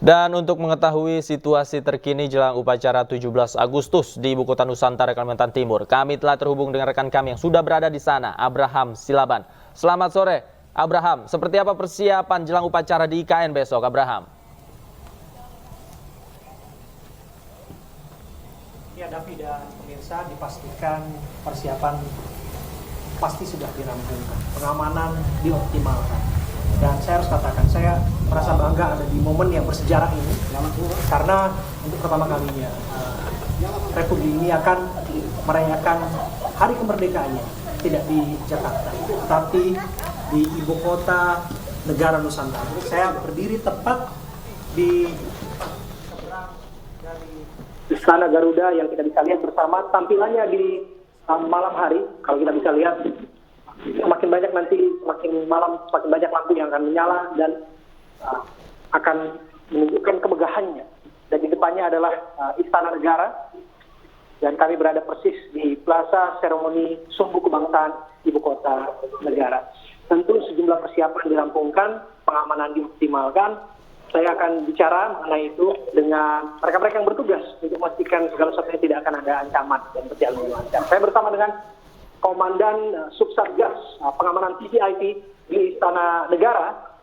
Dan untuk mengetahui situasi terkini jelang upacara 17 Agustus di Ibu Kota Nusantara, Kalimantan Timur, kami telah terhubung dengan rekan kami yang sudah berada di sana, Abraham Silaban. Selamat sore, Abraham. Seperti apa persiapan jelang upacara di IKN besok, Abraham? Ya, Davi dan pemirsa, dipastikan persiapan pasti sudah dirampungkan, pengamanan dioptimalkan. Dan saya harus katakan, saya merasa bangga ada di momen yang bersejarah ini, karena untuk pertama kalinya Republik ini akan merayakan hari kemerdekaannya tidak di Jakarta, tapi di Ibu Kota Negara Nusantara. Saya berdiri tepat di seberang dari Istana Garuda yang kita bisa lihat bersama. Tampilannya di malam hari, kalau kita bisa lihat, semakin banyak nanti, semakin malam, semakin banyak lampu yang akan menyala dan akan menunjukkan kemegahannya. Dan di depannya adalah Istana Negara, dan kami berada persis di Plaza Seremoni Sumbu Kebangsaan Ibu Kota Negara. Tentu sejumlah persiapan dirampungkan, pengamanan dioptimalkan. Saya akan bicara mengenai itu dengan mereka-mereka yang bertugas untuk memastikan segala sesuatunya tidak akan ada ancaman dan berjalan lancar. Saya bersama dengan Komandan Subsatgas Pengamanan VVIP di Istana Negara,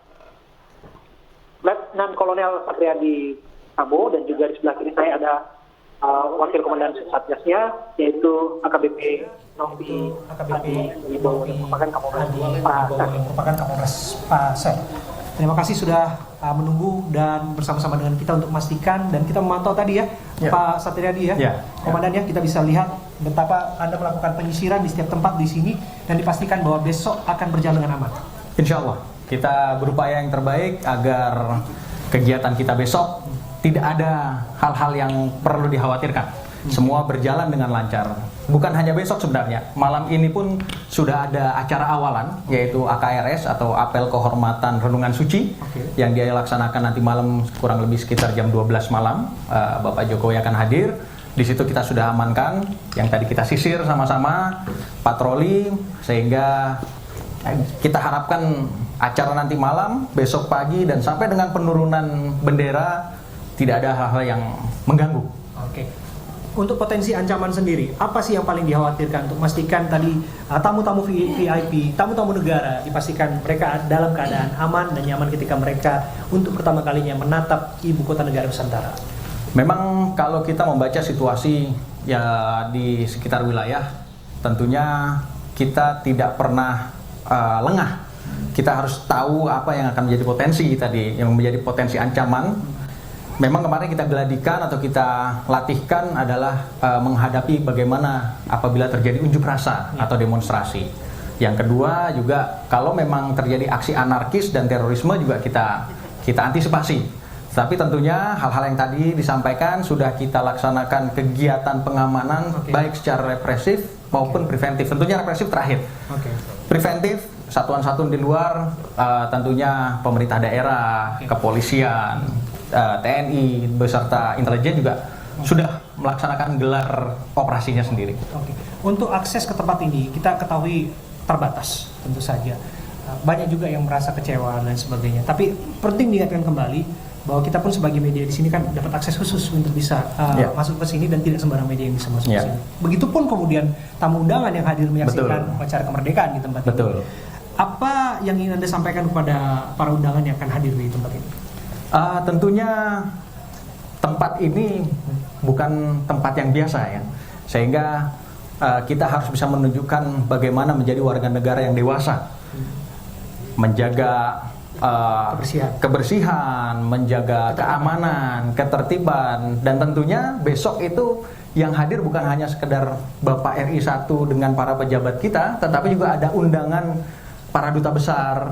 Letnan Kolonel Satriadi Sabo, dan juga di sebelah kiri saya ada Wakil Komandan Subsatgasnya, yaitu AKBP Novi Adi Wibowo yang merupakan Kapolres Pasar. Terima kasih sudah menunggu dan bersama-sama dengan kita untuk memastikan, dan kita memantau tadi ya, Pak Satriadi ya, Komandannya, kita bisa lihat betapa Anda melakukan penyisiran di setiap tempat di sini dan dipastikan bahwa besok akan berjalan dengan aman. Insya Allah, kita berupaya yang terbaik agar kegiatan kita besok tidak ada hal-hal yang perlu dikhawatirkan. Semua berjalan dengan lancar. Bukan hanya besok sebenarnya, malam ini pun sudah ada acara awalan, yaitu AKRS atau Apel Kehormatan Renungan Suci, yang dia laksanakan nanti malam kurang lebih sekitar jam 12 malam. Bapak Jokowi akan hadir. Di situ kita sudah amankan, yang tadi kita sisir sama-sama, patroli, sehingga kita harapkan acara nanti malam, besok pagi, dan sampai dengan penurunan bendera tidak ada hal-hal yang mengganggu. Oke. Untuk potensi ancaman sendiri, apa sih yang paling dikhawatirkan untuk memastikan tadi tamu-tamu VIP, tamu-tamu negara dipastikan mereka dalam keadaan aman dan nyaman ketika mereka untuk pertama kalinya menatap Ibu Kota Negara Nusantara? Memang kalau kita membaca situasi ya di sekitar wilayah, tentunya kita tidak pernah lengah. Kita harus tahu apa yang akan menjadi potensi tadi, yang menjadi potensi ancaman. Memang kemarin kita geladikan atau kita latihkan adalah menghadapi bagaimana apabila terjadi unjuk rasa atau demonstrasi. Yang kedua juga kalau memang terjadi aksi anarkis dan terorisme juga kita antisipasi. Tapi tentunya hal-hal yang tadi disampaikan sudah kita laksanakan kegiatan pengamanan baik secara represif maupun preventif. Tentunya represif terakhir. Preventif, satuan-satuan di luar, tentunya pemerintah daerah, kepolisian, TNI beserta intelijen juga sudah melaksanakan gelar operasinya sendiri. Untuk akses ke tempat ini kita ketahui terbatas, tentu saja. Banyak juga yang merasa kecewa dan sebagainya. Tapi penting diingatkan kembali bahwa kita pun sebagai media di sini kan dapat akses khusus untuk bisa masuk ke sini dan tidak sembarang media yang bisa masuk ke sini. Begitupun kemudian tamu undangan yang hadir menyaksikan upacara kemerdekaan di tempat ini. Apa yang ingin Anda sampaikan kepada para undangan yang akan hadir di tempat ini? Tentunya tempat ini bukan tempat yang biasa ya, sehingga kita harus bisa menunjukkan bagaimana menjadi warga negara yang dewasa, menjaga kebersihan, menjaga keamanan, ketertiban, dan tentunya besok itu yang hadir bukan hanya sekedar Bapak RI 1 dengan para pejabat kita, tetapi juga ada undangan para duta besar,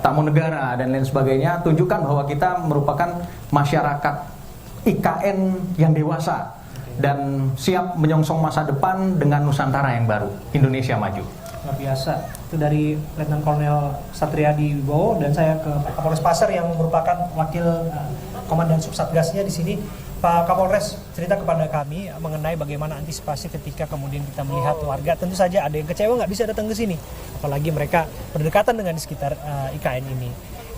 tamu negara, dan lain sebagainya. Tunjukkan bahwa kita merupakan masyarakat IKN yang dewasa dan siap menyongsong masa depan dengan Nusantara yang baru, Indonesia maju. Luar biasa. Itu dari Letnan Kolonel Satriadi Wibowo, dan saya ke Pak Kapolres Pasar yang merupakan wakil Komandan Subsatgasnya di sini. Pak Kapolres, cerita kepada kami mengenai bagaimana antisipasi ketika kemudian kita melihat warga. Tentu saja ada yang kecewa nggak bisa datang ke sini, apalagi mereka berdekatan dengan di sekitar IKN ini.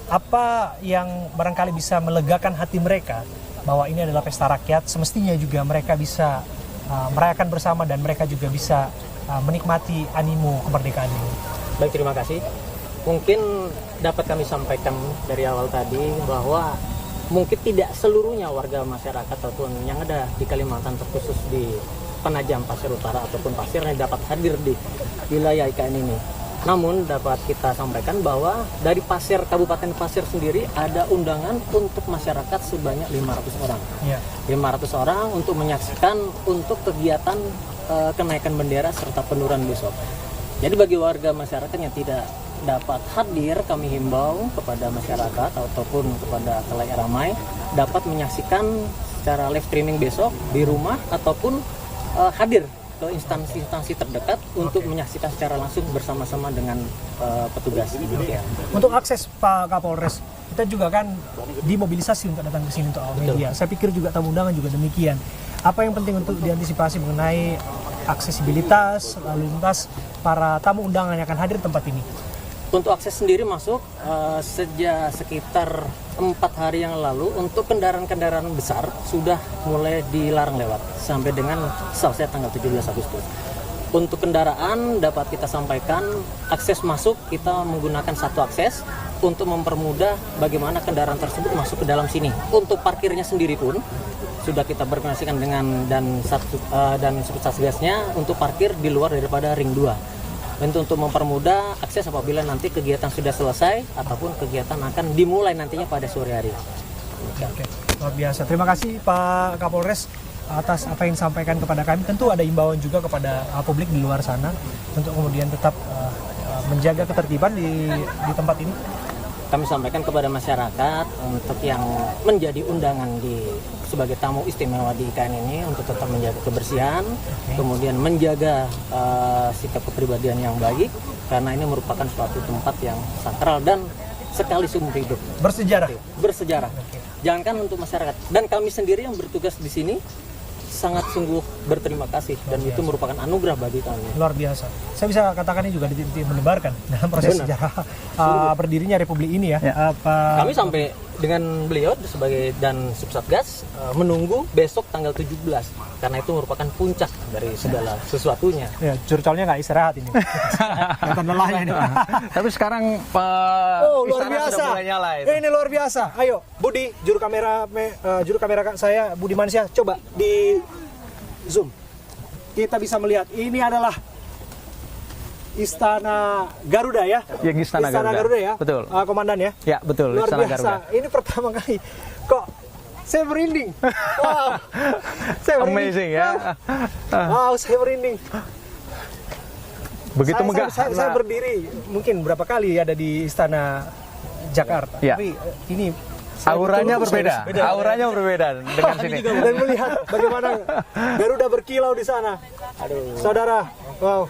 apa yang barangkali bisa melegakan hati mereka bahwa ini adalah pesta rakyat, semestinya juga mereka bisa merayakan bersama dan mereka juga bisa menikmati animo kemerdekaan ini. Baik, terima kasih. Mungkin dapat kami sampaikan dari awal tadi bahwa mungkin tidak seluruhnya warga masyarakat ataupun yang ada di Kalimantan, terkhusus di Penajam Pasir Utara ataupun Pasirnya dapat hadir di wilayah IKN ini. Namun dapat kita sampaikan bahwa dari Pasir, Kabupaten Pasir sendiri ada undangan untuk masyarakat sebanyak 500 orang. Ya. 500 orang untuk menyaksikan untuk kegiatan kenaikan bendera serta penurunan besok. Jadi bagi warga masyarakat yang tidak dapat hadir, kami himbau kepada masyarakat ataupun kepada khalayak ramai dapat menyaksikan secara live streaming besok di rumah ataupun hadir ke instansi-instansi terdekat untuk menyaksikan secara langsung bersama-sama dengan petugas. Ya. Untuk akses Pak Kapolres, kita juga kan dimobilisasi untuk datang ke sini untuk awal media. Saya pikir juga tamu undangan juga demikian. Apa yang penting untuk diantisipasi mengenai aksesibilitas, lalu lintas para tamu undangan yang akan hadir di tempat ini? Untuk akses sendiri masuk sejak sekitar 4 hari yang lalu untuk kendaraan-kendaraan besar sudah mulai dilarang lewat sampai dengan selesai tanggal 17 Agustus. Untuk kendaraan dapat kita sampaikan akses masuk kita menggunakan satu akses untuk mempermudah bagaimana kendaraan tersebut masuk ke dalam sini. Untuk parkirnya sendiri pun sudah kita berkoordinasikan dengan dan Satgasnya untuk parkir di luar daripada ring 2. Untuk mempermudah akses apabila nanti kegiatan sudah selesai ataupun kegiatan akan dimulai nantinya pada sore hari. Oke, luar biasa. Terima kasih Pak Kapolres atas apa yang disampaikan kepada kami. Tentu ada imbauan juga kepada publik di luar sana untuk kemudian tetap menjaga ketertiban di tempat ini. Kami sampaikan kepada masyarakat untuk yang menjadi undangan sebagai tamu istimewa di IKN ini untuk tetap menjaga kebersihan, kemudian menjaga sikap kepribadian yang baik, karena ini merupakan suatu tempat yang sakral dan sekali seumur hidup. Bersejarah. Jangankan untuk masyarakat, dan kami sendiri yang bertugas di sini sangat sungguh berterima kasih dan itu merupakan anugerah bagi kami. Luar biasa. Saya bisa katakan ini juga mendebarkan dalam proses sejarah berdirinya Republik ini ya. Kami sampai dengan beliau sebagai dan Subsatgas menunggu besok tanggal 17 karena itu merupakan puncak dari segala sesuatunya. Ya, curcolnya nggak istirahat ini. Kelihatan lelahnya ini. Tapi sekarang luar biasa. sudah mulai nyala itu. Ini luar biasa. Ayo, Budi, juru kamera saya Budi Mansyah, coba di zoom. Kita bisa melihat ini adalah Istana Garuda ya. Yang Istana Garuda ya. Betul. Komandan ya. Ya, betul. Luar Istana biasa. Garuda. Ini pertama kali kok saya merinding. Wow. Saya merinding. Amazing ya. Wow, saya merinding. Begitu megah. Saya berdiri mungkin berapa kali ada di Istana Jakarta. Ya. Tapi ini Auranya berbeda. Auranya berbeda dengan sini. Dan melihat bagaimana Garuda berkilau di sana. Aduh, saudara, wow.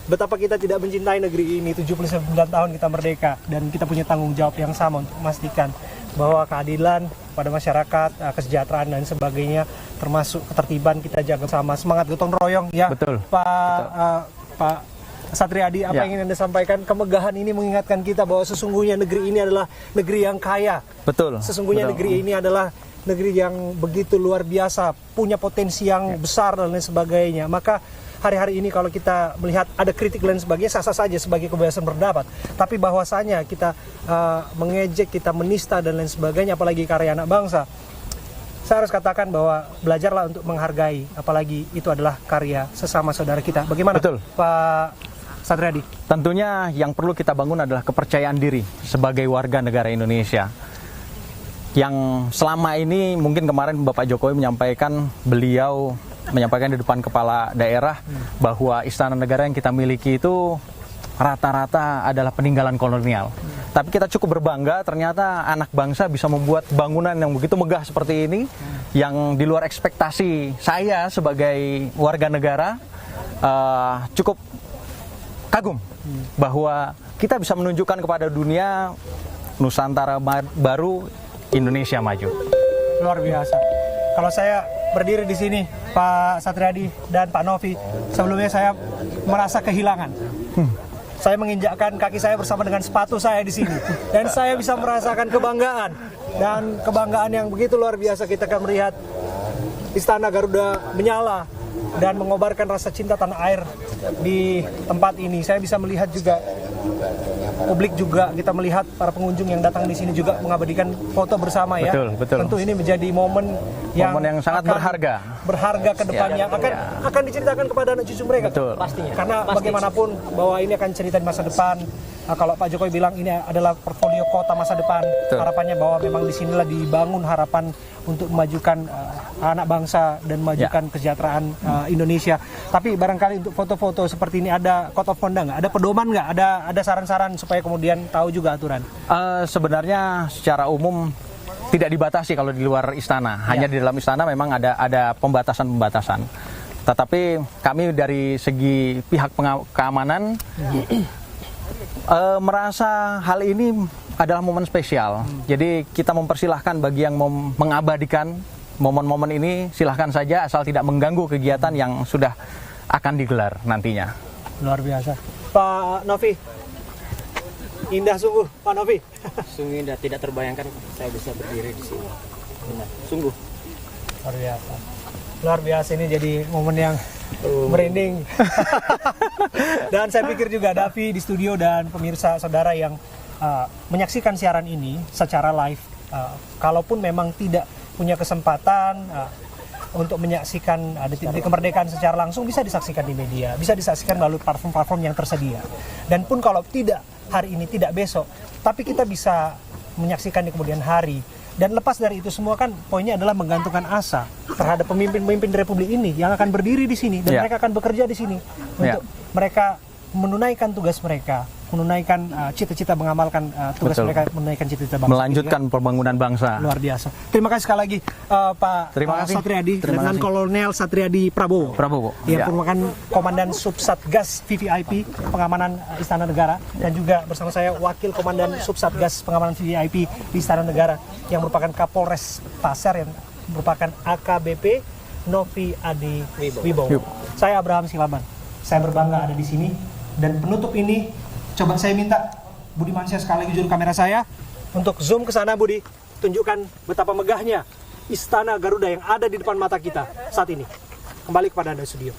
Betapa kita tidak mencintai negeri ini. 79 tahun kita merdeka dan kita punya tanggung jawab yang sama untuk memastikan bahwa keadilan pada masyarakat, kesejahteraan dan sebagainya, termasuk ketertiban kita jaga sama. Semangat gotong royong ya. Betul. Pak Satriadi, apa yang ingin Anda sampaikan? Kemegahan ini mengingatkan kita bahwa sesungguhnya negeri ini adalah negeri yang kaya. Betul. Sesungguhnya negeri ini adalah negeri yang begitu luar biasa, punya potensi yang besar dan lain sebagainya. Maka hari-hari ini kalau kita melihat ada kritik dan sebagainya, sah-sah saja sebagai kebebasan berpendapat. Tapi bahwasanya kita mengejek, kita menista dan lain sebagainya, apalagi karya anak bangsa, saya harus katakan bahwa belajarlah untuk menghargai, apalagi itu adalah karya sesama saudara kita. Bagaimana, Betul. Pak Satriadi? Tentunya yang perlu kita bangun adalah kepercayaan diri sebagai warga negara Indonesia. Yang selama ini mungkin kemarin Bapak Jokowi beliau menyampaikan di depan kepala daerah bahwa istana negara yang kita miliki itu rata-rata adalah peninggalan kolonial. Tapi kita cukup berbangga ternyata anak bangsa bisa membuat bangunan yang begitu megah seperti ini yang di luar ekspektasi saya sebagai warga negara cukup kagum bahwa kita bisa menunjukkan kepada dunia Nusantara baru, Indonesia maju. Luar biasa. Kalau saya berdiri di sini, Pak Satriadi dan Pak Novi, sebelumnya saya merasa kehilangan. Saya menginjakkan kaki saya bersama dengan sepatu saya di sini. Dan saya bisa merasakan kebanggaan. Dan kebanggaan yang begitu luar biasa kita akan melihat Istana Garuda menyala dan mengobarkan rasa cinta tanah air di tempat ini. Saya bisa melihat juga publik juga, kita melihat para pengunjung yang datang di sini juga mengabadikan foto bersama ya. Betul. Tentu ini menjadi momen yang sangat berharga. Berharga ke depannya akan diceritakan kepada anak cucu mereka. Betul. Pastinya. Karena bagaimanapun bahwa ini akan cerita di masa depan. Kalau Pak Jokowi bilang ini adalah portfolio kota masa depan. Betul. Harapannya bahwa memang di sinilah dibangun harapan untuk memajukan anak bangsa dan memajukan kesejahteraan Indonesia. Tapi barangkali untuk foto-foto seperti ini ada code of conduct nggak? Ada pedoman nggak? Ada saran-saran supaya kemudian tahu juga aturan? Sebenarnya secara umum tidak dibatasi kalau di luar istana. Hanya di dalam istana memang ada pembatasan-pembatasan. Tetapi kami dari segi pihak keamanan merasa hal ini adalah momen spesial. Jadi kita mempersilahkan bagi yang mau mengabadikan momen-momen ini, silahkan saja asal tidak mengganggu kegiatan yang sudah akan digelar nantinya. Luar biasa. Pak Novi, indah sungguh Pak Novi. Sungguh indah, tidak terbayangkan saya bisa berdiri di sini. Benar, sungguh. Luar biasa. Luar biasa, ini jadi momen yang merinding. Dan saya pikir juga Davi di studio dan pemirsa saudara yang menyaksikan siaran ini secara live, kalaupun memang tidak punya kesempatan untuk menyaksikan detik-detik kemerdekaan secara langsung, bisa disaksikan di media, bisa disaksikan melalui platform-platform yang tersedia. Dan pun kalau tidak hari ini, tidak besok, tapi kita bisa menyaksikan di kemudian hari. Dan lepas dari itu semua kan poinnya adalah menggantungkan asa terhadap pemimpin-pemimpin Republik ini yang akan berdiri di sini dan mereka akan bekerja di sini untuk mereka menunaikan tugas mereka, menunaikan cita-cita, mengamalkan tugas mereka, menunaikan cita-cita bangsa. Melanjutkan pembangunan bangsa. Luar biasa. Terima kasih sekali lagi Pak Satriadi, dengan Kolonel Satriadi Prabowo. Yang merupakan Komandan Subsatgas VVIP Pengamanan Istana Negara, dan juga bersama saya Wakil Komandan Subsatgas Pengamanan VVIP di Istana Negara yang merupakan Kapolres Pasar yang merupakan AKBP Novi Adi Wibowo. Saya Abraham Silaban. Saya berbangga ada di sini. Dan penutup ini, coba saya minta Budi Mansyah sekali lagi juru kamera saya untuk zoom ke sana, Budi. Tunjukkan betapa megahnya Istana Garuda yang ada di depan mata kita saat ini. Kembali kepada Anda studio.